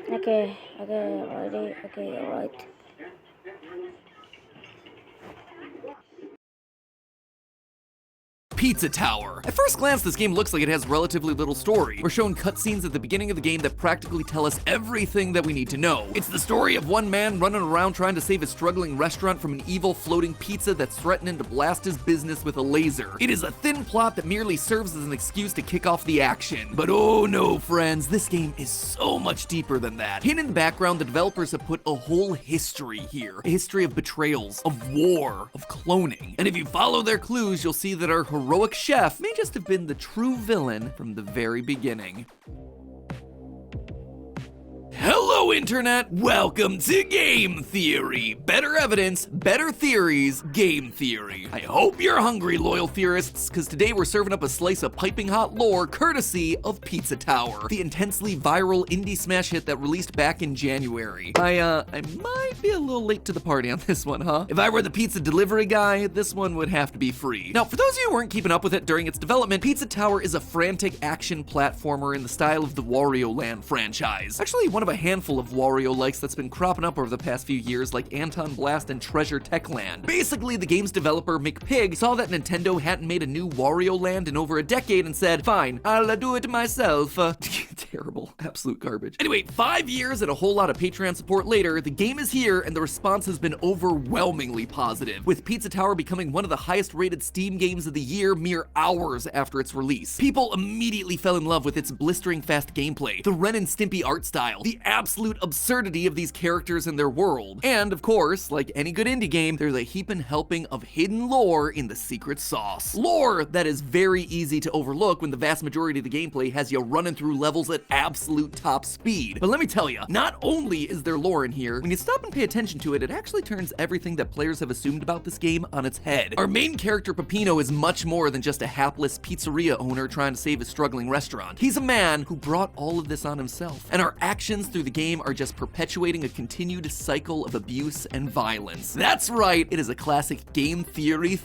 Okay, okay, already. Okay, alright. Pizza Tower. At first glance, this game looks like it has relatively little story. We're shown cutscenes at the beginning of the game that practically tell us everything that we need to know. It's the story of one man running around trying to save his struggling restaurant from an evil floating pizza that's threatening to blast his business with a laser. It is a thin plot that merely serves as an excuse to kick off the action. But oh no, friends, this game is so much deeper than that. Hidden in the background, the developers have put a whole history here. A history of betrayals, of war, of cloning. And if you follow their clues, you'll see that our heroic chef may just have been the true villain from the very beginning. Hello, Internet! Welcome to Game Theory! Better evidence, better theories, game theory. I hope you're hungry, loyal theorists, because today we're serving up a slice of piping hot lore courtesy of Pizza Tower, the intensely viral indie smash hit that released back in January. I might be a little late to the party on this one, huh? If I were the pizza delivery guy, this one would have to be free. Now, for those of you who weren't keeping up with it during its development, Pizza Tower is a frantic action platformer in the style of the Wario Land franchise. Actually, one of a handful of Wario-likes that's been cropping up over the past few years, like Anton Blast and Treasure Techland. Basically, the game's developer, McPig, saw that Nintendo hadn't made a new Wario Land in over a decade and said, fine, I'll do it myself. Terrible. Absolute garbage. Anyway, 5 years and a whole lot of Patreon support later, the game is here and the response has been overwhelmingly positive, with Pizza Tower becoming one of the highest rated Steam games of the year mere hours after its release. People immediately fell in love with its blistering fast gameplay, the Ren and Stimpy art style, the absolute absurdity of these characters and their world. And of course, like any good indie game, there's a heaping helping of hidden lore in the secret sauce. Lore that is very easy to overlook when the vast majority of the gameplay has you running through levels at absolute top speed. But let me tell you, not only is there lore in here, when you stop and pay attention to it, it actually turns everything that players have assumed about this game on its head. Our main character, Peppino, is much more than just a hapless pizzeria owner trying to save his struggling restaurant. He's a man who brought all of this on himself, and our actions through the game are just perpetuating a continued cycle of abuse and violence. That's right, it is a classic game theory.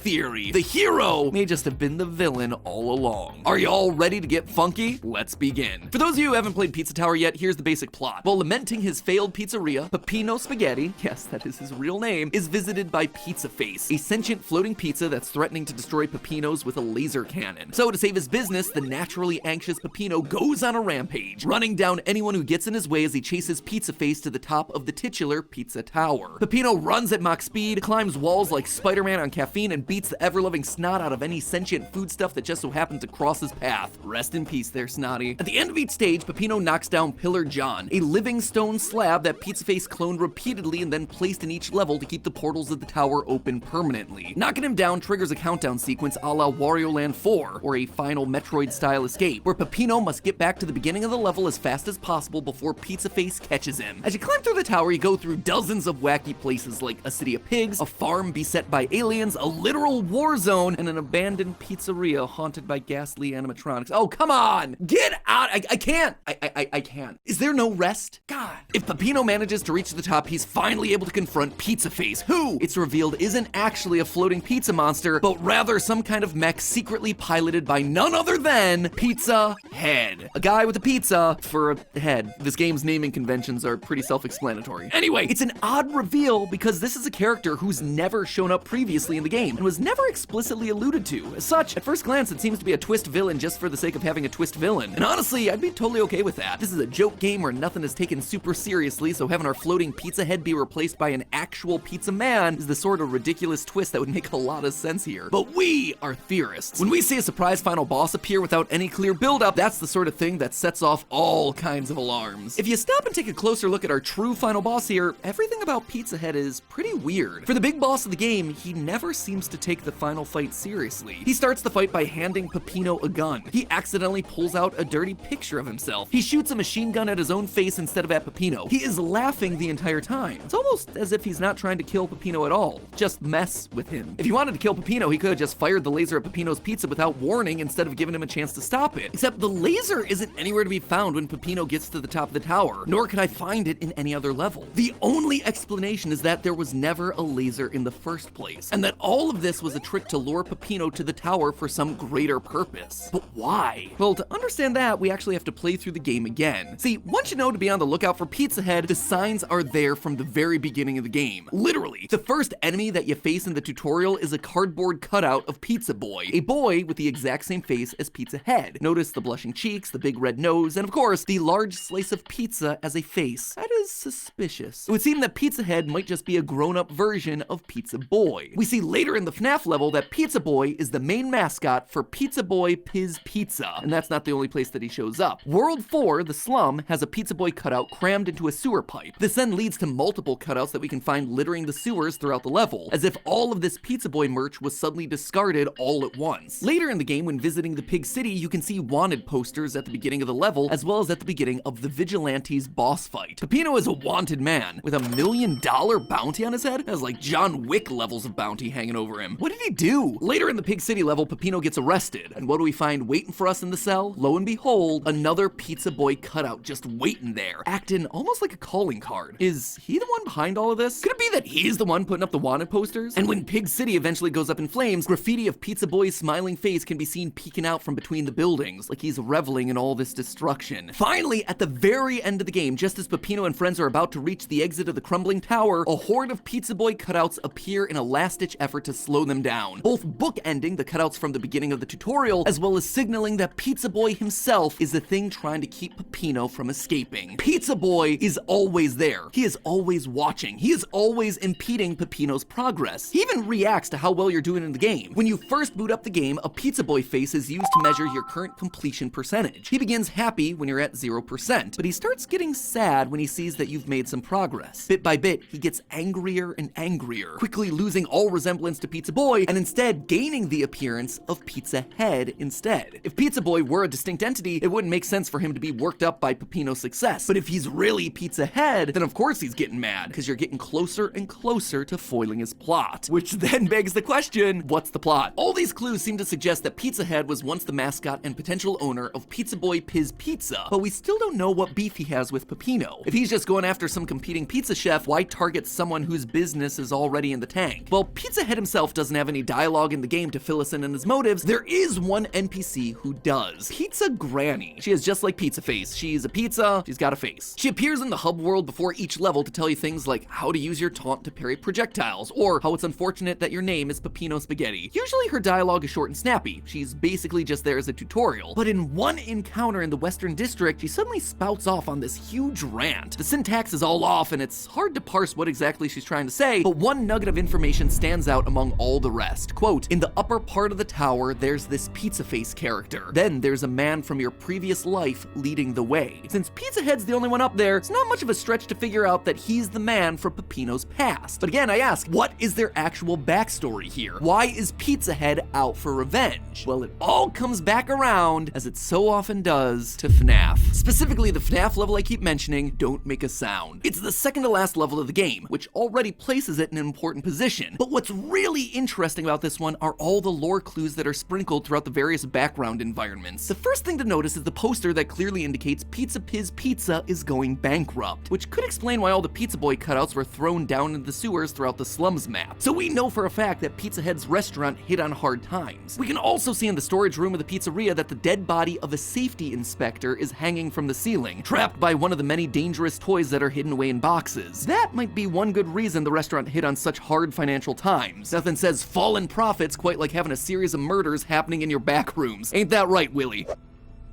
The hero may just have been the villain all along. Are you all ready to get funky? Let's begin. For those of you who haven't played Pizza Tower yet, here's the basic plot. While lamenting his failed pizzeria, Peppino Spaghetti, yes, that is his real name, is visited by Pizza Face, a sentient floating pizza that's threatening to destroy Peppino's with a laser cannon. So to save his business, the naturally anxious Peppino goes on a rampage, running down anyone who gets in his way as he chases Pizza Face to the top of the titular Pizza Tower. Peppino runs at Mach speed, climbs walls like Spider-Man on caffeine, and beats the ever-loving snot out of any sentient foodstuff that just so happens to cross his path. Rest in peace there, Snotty. At the end of each stage, Peppino knocks down Pillar John, a living stone slab that Pizza Face cloned repeatedly and then placed in each level to keep the portals of the tower open permanently. Knocking him down triggers a countdown sequence a la Wario Land 4, or a final Metroid-style escape, where Peppino must get back to the beginning of the level as fast as possible before Pizza Face catches him. As you climb through the tower, you go through dozens of wacky places like a city of pigs, a farm beset by aliens, a literal war zone, and an abandoned pizzeria haunted by ghastly animatronics. Oh, come on! Get out! I can't! I can't. Is there no rest? God. If Peppino manages to reach the top, he's finally able to confront Pizza Face, who, it's revealed, isn't actually a floating pizza monster, but rather some kind of mech secretly piloted by none other than Pizza Head. A guy with a pizza for a head. This game's naming conventions are pretty self-explanatory. Anyway, it's an odd reveal because this is a character who's never shown up previously in the game and was never explicitly alluded to. As such, at first glance, it seems to be a twist villain just for the sake of having a twist villain. And honestly, I'd be totally okay with that. This is a joke game where nothing is taken super seriously, so having our floating pizza head be replaced by an actual pizza man is the sort of ridiculous twist that would make a lot of sense here. But we are theorists. When we see a surprise final boss appear without any clear build-up, that's the sort of thing that sets off all kinds of alarms. If you stop and take a closer look at our true final boss here, everything about Pizza Head is pretty weird. For the big boss of the game, he never seems to take the final fight seriously. He starts the fight by handing Peppino a gun. He accidentally pulls out a dirty picture of himself. He shoots a machine gun at his own face instead of at Peppino. He is laughing the entire time. It's almost as if he's not trying to kill Peppino at all, just mess with him. If he wanted to kill Peppino, he could have just fired the laser at Peppino's pizza without warning instead of giving him a chance to stop it. Except the laser isn't anywhere to be found when Peppino gets to the top of the tower, nor can could I find it in any other level? The only explanation is that there was never a laser in the first place, and that all of this was a trick to lure Peppino to the tower for some greater purpose. But why? Well, to understand that, we actually have to play through the game again. See, once you know to be on the lookout for Pizza Head, the signs are there from the very beginning of the game. Literally, the first enemy that you face in the tutorial is a cardboard cutout of Pizza Boy, a boy with the exact same face as Pizza Head. Notice the blushing cheeks, the big red nose, and of course, the large slice of pizza as a face. That is suspicious. It would seem that Pizza Head might just be a grown-up version of Pizza Boy. We see later in the FNAF level that Pizza Boy is the main mascot for Pizza Boy Piz Pizza, and that's not the only place that he shows up. World 4, the slum, has a Pizza Boy cutout crammed into a sewer pipe. This then leads to multiple cutouts that we can find littering the sewers throughout the level, as if all of this Pizza Boy merch was suddenly discarded all at once. Later in the game, when visiting the Pig City, you can see wanted posters at the beginning of the level, as well as at the beginning of the Vigilantes boss fight. Peppino is a wanted man, with $1 million bounty on his head. That's like John Wick levels of bounty hanging over him. What did he do? Later in the Pig City level, Peppino gets arrested, and what do we find waiting for us in the cell? Lo and behold, another Pizza Boy cutout just waiting there, acting almost like a calling card. Is he the one behind all of this? Could it be that he's the one putting up the wanted posters? And when Pig City eventually goes up in flames, graffiti of Pizza Boy's smiling face can be seen peeking out from between the buildings, like he's reveling in all this destruction. Finally, at the very end of the game, just as Peppino and friends are about to reach the exit of the crumbling tower, a horde of Pizza Boy cutouts appear in a last-ditch effort to slow them down, both bookending the cutouts from the beginning of the tutorial, as well as signaling that Pizza Boy himself is the thing trying to keep Peppino from escaping. Pizza Boy is always there. He is always watching. He is always impeding Peppino's progress. He even reacts to how well you're doing in the game. When you first boot up the game, a Pizza Boy face is used to measure your current completion percentage. He begins happy when you're at 0%, but he starts getting sad when he sees that you've made some progress. Bit by bit, he gets angrier and angrier, quickly losing all resemblance to Pizza Boy and instead gaining the appearance of Pizza Head instead. If Pizza Boy were a distinct entity, it wouldn't make sense for him to be worked up by Peppino's success. But if he's really Pizza Head, then of course he's getting mad, because you're getting closer and closer to foiling his plot. Which then begs the question, what's the plot? All these clues seem to suggest that Pizza Head was once the mascot and potential owner of Pizza Boy Piz Pizza, but we still don't know what beef he has with Peppino. If he's just going after some competing pizza chef, why target someone whose business is already in the tank? Well, Pizza Head himself doesn't have any dialogue in the game to fill us in on his motives. There is one NPC who does. Pizza Granny. She is just like Pizza Face. She's a pizza, she's got a face. She appears in the hub world before each level to tell you things like how to use your taunt to parry projectiles, or how it's unfortunate that your name is Peppino Spaghetti. Usually her dialogue is short and snappy. She's basically just there as a tutorial. But in one encounter in the Western District, she suddenly spouts off on this huge rant. The syntax is all off, and it's hard to parse what exactly she's trying to say, but one nugget of information stands out among all the rest. Quote, in the upper part of the tower, there's this Pizza Face character. Then there's a man from your previous life leading the way. Since Pizza Head's the only one up there, it's not much of a stretch to figure out that he's the man from Peppino's past. But again, I ask, what is their actual backstory here? Why is Pizza Head out for revenge? Well, it all comes back around, as it so often does, to FNAF. Specifically, the FNAF level I keep mentioning, Don't Make a Sound. It's the second to last level of the game, which already places it in an important position. But what's really interesting about this one are all the lore clues that are sprinkled throughout the various background environments. The first thing to notice is the poster that clearly indicates Pizza Piz Pizza is going bankrupt, which could explain why all the Pizza Boy cutouts were thrown down into the sewers throughout the slums map. So we know for a fact that Pizza Head's restaurant hit on hard times. We can also see in the storage room of the pizzeria that the dead body of a safety inspector is hanging from the ceiling, trapped by one of the many dangerous toys that are hidden away in boxes. That might be one good reason the restaurant hit on such hard financial times. Nothing says fallen profits quite like having a series of murders happening in your back rooms. Ain't that right, Willie?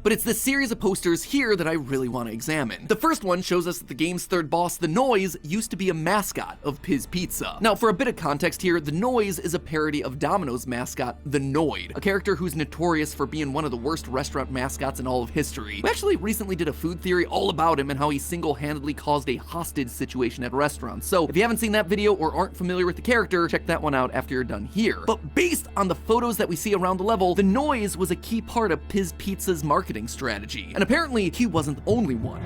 But it's this series of posters here that I really want to examine. The first one shows us that the game's third boss, The Noise, used to be a mascot of Piz Pizza. Now, for a bit of context here, The Noise is a parody of Domino's mascot, The Noid, a character who's notorious for being one of the worst restaurant mascots in all of history. We actually recently did a food theory all about him and how he single-handedly caused a hostage situation at restaurants. So if you haven't seen that video or aren't familiar with the character, check that one out after you're done here. But based on the photos that we see around the level, The Noise was a key part of Piz Pizza's marketing strategy, and apparently he wasn't the only one.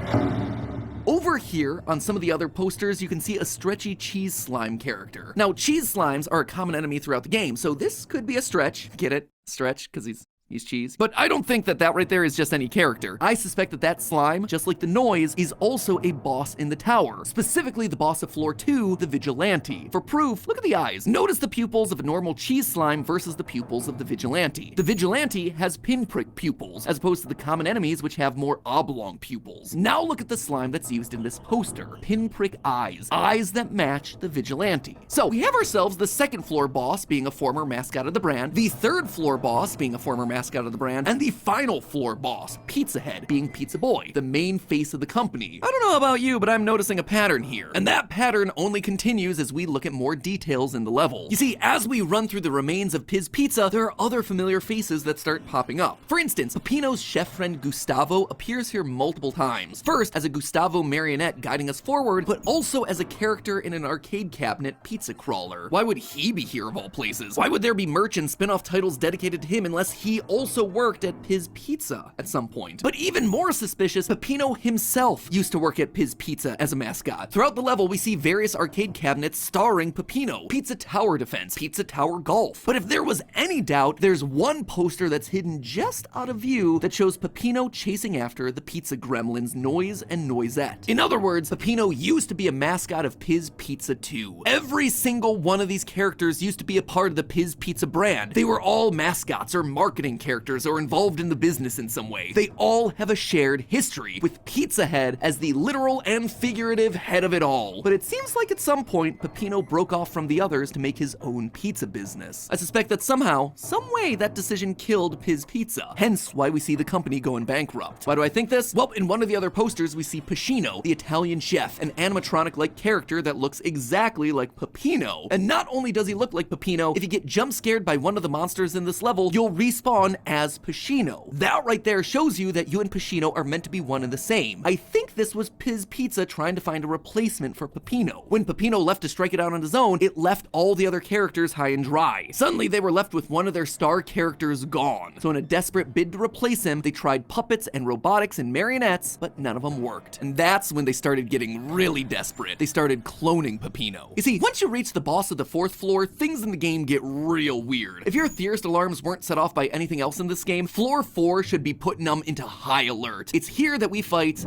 Over here, on some of the other posters, you can see a stretchy cheese slime character. Now, cheese slimes are a common enemy throughout the game, so this could be a stretch. Get it? Stretch, because he's He's cheese. But I don't think that right there is just any character. I suspect that slime, just like the noise, is also a boss in the tower. Specifically the boss of floor 2, the Vigilante. For proof, look at the eyes. Notice the pupils of a normal cheese slime versus the pupils of the Vigilante. The Vigilante has pinprick pupils, as opposed to the common enemies which have more oblong pupils. Now look at the slime that's used in this poster. Pinprick eyes. Eyes that match the Vigilante. So we have ourselves the second floor boss being a former mascot of the brand, the third floor boss being a former mascot of the brand, and the final floor boss, Pizza Head, being Pizza Boy, the main face of the company. I don't know about you, but I'm noticing a pattern here. And that pattern only continues as we look at more details in the level. You see, as we run through the remains of Piz Pizza, there are other familiar faces that start popping up. For instance, Peppino's chef friend Gustavo appears here multiple times. First, as a Gustavo marionette guiding us forward, but also as a character in an arcade cabinet pizza crawler. Why would he be here of all places? Why would there be merch and spin-off titles dedicated to him unless he also worked at Piz Pizza at some point? But even more suspicious, Peppino himself used to work at Piz Pizza as a mascot. Throughout the level, we see various arcade cabinets starring Peppino. Pizza Tower Defense, Pizza Tower Golf. But if there was any doubt, there's one poster that's hidden just out of view that shows Peppino chasing after the pizza gremlins Noise and Noisette. In other words, Peppino used to be a mascot of Piz Pizza too. Every single one of these characters used to be a part of the Piz Pizza brand. They were all mascots or marketing characters or involved in the business in some way. They all have a shared history, with Pizza Head as the literal and figurative head of it all. But it seems like at some point, Peppino broke off from the others to make his own pizza business. I suspect that somehow, some way, that decision killed Piz Pizza, hence why we see the company going bankrupt. Why do I think this? Well, in one of the other posters, we see Pacino, the Italian chef, an animatronic-like character that looks exactly like Peppino. And not only does he look like Peppino, if you get jump scared by one of the monsters in this level, you'll respawn as Pacino. That right there shows you that you and Pacino are meant to be one and the same. I think this was Piz Pizza trying to find a replacement for Peppino. When Peppino left to strike it out on his own, it left all the other characters high and dry. Suddenly, they were left with one of their star characters gone. So in a desperate bid to replace him, they tried puppets and robotics and marionettes, but none of them worked. And that's when they started getting really desperate. They started cloning Peppino. You see, once you reach the boss of the 4th floor, things in the game get real weird. If your theorist alarms weren't set off by anything else in this game, floor 4 should be putting them into high alert. It's here that we fight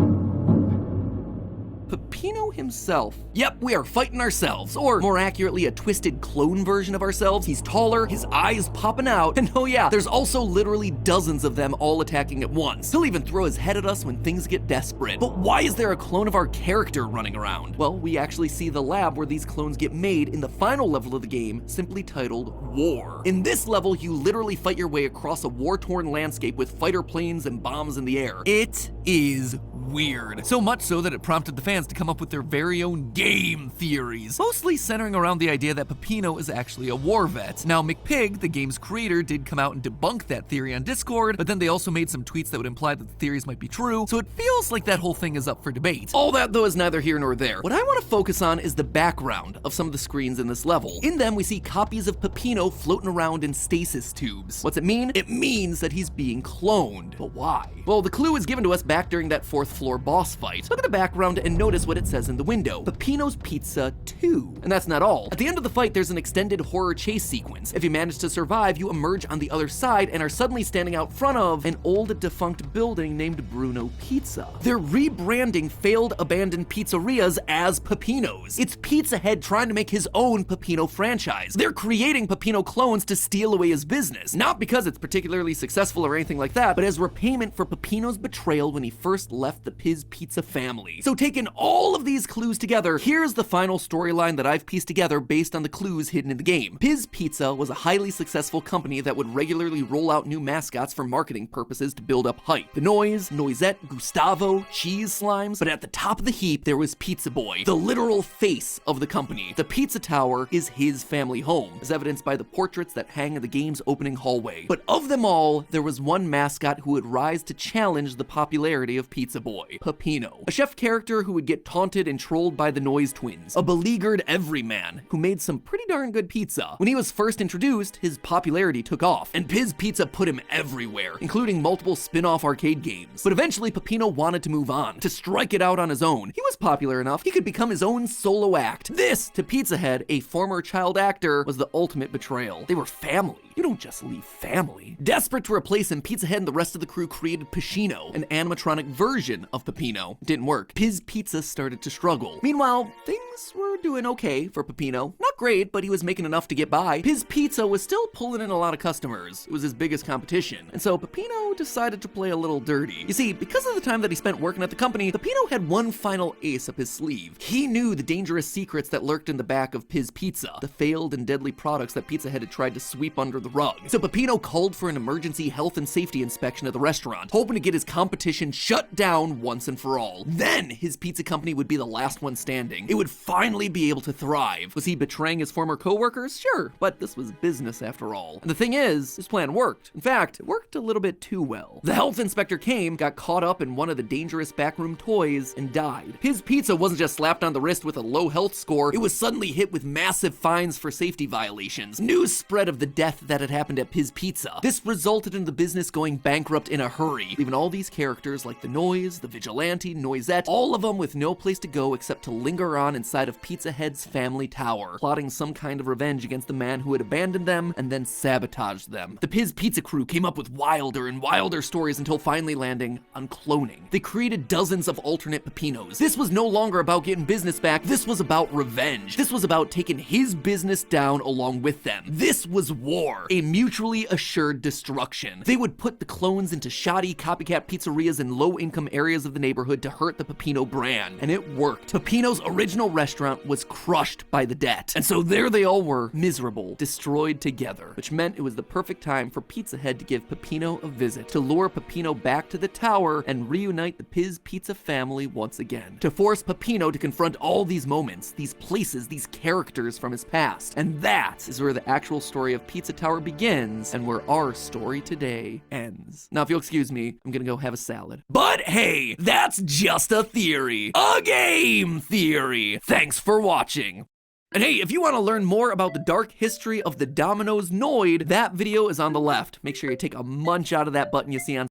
Peppino himself. Yep, we are fighting ourselves, or more accurately, a twisted clone version of ourselves. He's taller, his eyes popping out, and oh yeah, there's also literally dozens of them all attacking at once. He'll even throw his head at us when things get desperate. But why is there a clone of our character running around? Well, we actually see the lab where these clones get made in the final level of the game, simply titled War. In this level, you literally fight your way across a war-torn landscape with fighter planes and bombs in the air. It is weird. So much so that it prompted the fans to come up with their very own game theories, mostly centering around the idea that Peppino is actually a war vet. Now, McPig, the game's creator, did come out and debunk that theory on Discord, but then they also made some tweets that would imply that the theories might be true, so it feels like that whole thing is up for debate. All that, though, is neither here nor there. What I want to focus on is the background of some of the screens in this level. In them, we see copies of Peppino floating around in stasis tubes. What's it mean? It means that he's being cloned. But why? Well, the clue is given to us back during that 4th floor boss fight. Look at the background and notice what it says in the window. Peppino's Pizza 2. And that's not all. At the end of the fight, there's an extended horror chase sequence. If you manage to survive, you emerge on the other side and are suddenly standing out front of an old defunct building named Bruno Pizza. They're rebranding failed abandoned pizzerias as Peppino's. It's Pizza Head trying to make his own Peppino franchise. They're creating Peppino clones to steal away his business. Not because it's particularly successful or anything like that, but as repayment for Peppino's betrayal when he first left the Piz Pizza family. So taking all of these clues together, here's the final storyline that I've pieced together based on the clues hidden in the game. Piz Pizza was a highly successful company that would regularly roll out new mascots for marketing purposes to build up hype. The Noise, Noisette, Gustavo, Cheese Slimes, but at the top of the heap, there was Pizza Boy, the literal face of the company. The Pizza Tower is his family home, as evidenced by the portraits that hang in the game's opening hallway. But of them all, there was one mascot who would rise to challenge the popularity of Pizza Boy. boy, Peppino, a chef character who would get taunted and trolled by the Noise twins, a beleaguered everyman who made some pretty darn good pizza. When he was first introduced, his popularity took off, and Piz Pizza put him everywhere, including multiple spin-off arcade games. But eventually, Peppino wanted to move on, to strike it out on his own. He was popular enough, he could become his own solo act. This, to Pizza Head, a former child actor, was the ultimate betrayal. They were family. You don't just leave family. Desperate to replace him, Pizza Head and the rest of the crew created Pacino, an animatronic version of Peppino. It didn't work. Piz Pizza started to struggle. Meanwhile, things were doing okay for Peppino. Not great, but he was making enough to get by. Piz Pizza was still pulling in a lot of customers. It was his biggest competition. And so Peppino decided to play a little dirty. You see, because of the time that he spent working at the company, Peppino had one final ace up his sleeve. He knew the dangerous secrets that lurked in the back of Piz Pizza, the failed and deadly products that Pizza Head had tried to sweep under the rug. So Peppino called for an emergency health and safety inspection of the restaurant, hoping to get his competition shut down once and for all. Then his pizza company would be the last one standing. It would finally be able to thrive. Was he betraying his former co-workers? Sure, but this was business after all. And the thing is, his plan worked. In fact, it worked a little bit too well. The health inspector came, got caught up in one of the dangerous backroom toys, and died. His pizza wasn't just slapped on the wrist with a low health score, it was suddenly hit with massive fines for safety violations. News spread of the death that had happened at Piz Pizza. This resulted in the business going bankrupt in a hurry, leaving all these characters like the Noise, the Vigilante, Noisette, all of them with no place to go except to linger on inside of Pizza Head's family tower, plotting some kind of revenge against the man who had abandoned them and then sabotaged them. The Piz Pizza crew came up with wilder and wilder stories until finally landing on cloning. They created dozens of alternate Peppinos. This was no longer about getting business back, this was about revenge. This was about taking his business down along with them. This was war, a mutually assured destruction. They would put the clones into shoddy copycat pizzerias in low-income areas of the neighborhood to hurt the Peppino brand, and it worked. Peppino's original restaurant was crushed by the debt, and so there they all were, miserable, destroyed together, which meant it was the perfect time for Pizza Head to give Peppino a visit, to lure Peppino back to the tower and reunite the Piz Pizza family once again, to force Peppino to confront all these moments, these places, these characters from his past. And that is where the actual story of Pizza Tower begins and where our story today ends. Now, if you'll excuse me, I'm gonna go have a salad. But hey, that's just a theory. A game theory. Thanks for watching. And hey, if you want to learn more about the dark history of the Domino's Noid, that video is on the left. Make sure you take a munch out of that button you see on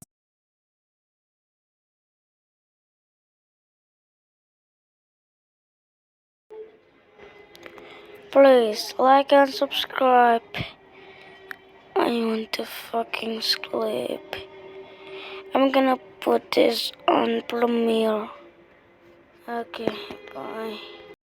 Please like and subscribe. I want to fucking sleep. I'm gonna put this on Premiere. Okay, bye.